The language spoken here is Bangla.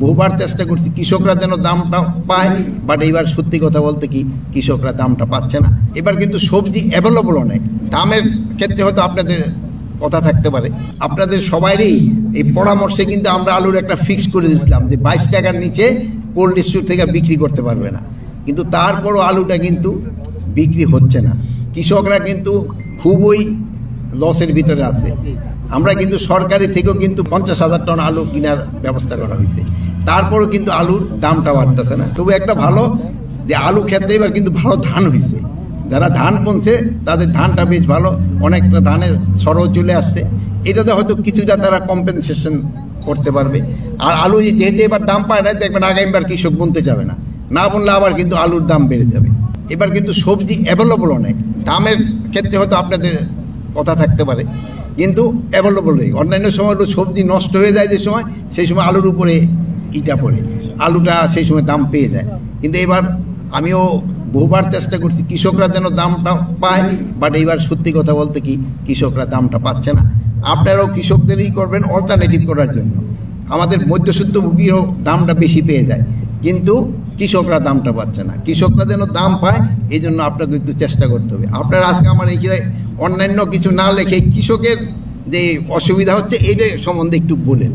বহুবার চেষ্টা করছি কৃষকরা যেন দামটা পায়, বাট এইবার সত্যি কথা বলতে কি কৃষকরা দামটা পাচ্ছে না। এবার কিন্তু সবজি অ্যাভেলেবল অনেক, দামের ক্ষেত্রে হয়তো আপনাদের কথা থাকতে পারে। আপনাদের সবারই এই পরামর্শে কিন্তু আমরা আলুর একটা ফিক্স করে দিয়েছিলাম যে 22 টাকার নিচে কোল্ড স্টোর থেকে বিক্রি করতে পারবে না, কিন্তু তারপরও আলুটা কিন্তু বিক্রি হচ্ছে না। কৃষকরা কিন্তু খুবই লসের ভিতরে আছে। আমরা কিন্তু সরকারি থেকেও কিন্তু 50,000 টন আলু কেনার ব্যবস্থা করা হয়েছে, তারপরও কিন্তু আলুর দামটা বাড়তেছে না। তবু একটা ভালো যে আলু ক্ষেত্রে এবার কিন্তু ভালো ধান হয়েছে, যারা ধান বুনছে তাদের ধানটা বেশ ভালো, অনেকটা ধানের সরও চলে আসছে, এটাতে হয়তো কিছুটা তারা কম্পেনসেশন করতে পারবে। আর আলু যেহেতু এবার দাম পায় না, দেখবেন আগামীবার কৃষক বুনতে যাবে না, না বুনলে আবার কিন্তু আলুর দাম বেড়ে যাবে। এবার কিন্তু সবজি অ্যাভেলেবল অনেক, দামের ক্ষেত্রে হয়তো আপনাদের কথা থাকতে পারে, কিন্তু অ্যাভেলেবল নেই। অন্যান্য সময় সবজি নষ্ট হয়ে যায় যে সময়, সেই সময় আলুর উপরে ইটা পড়ে, আলুটা সেই সময় দাম পেয়ে যায়। কিন্তু এবার আমিও বহুবার চেষ্টা করছি কৃষকরা যেন দামটা পায়, বাট এইবার সত্যি কথা বলতে কি কৃষকরা দামটা পাচ্ছে না। আপনারাও কৃষকদেরই করবেন অল্টারনেটিভ করার জন্য। আমাদের মধ্যসূত্রভোগীও দামটা বেশি পেয়ে যায়, কিন্তু কৃষকরা দামটা পাচ্ছে না। কৃষকরা যেন দাম পায়, এই জন্য আপনাকে একটু চেষ্টা করতে হবে। আপনারা আজকে আমার এইখানে অন্যান্য কিছু না লেখে কৃষকের যে অসুবিধা হচ্ছে এইটা সম্বন্ধে একটু বলেন।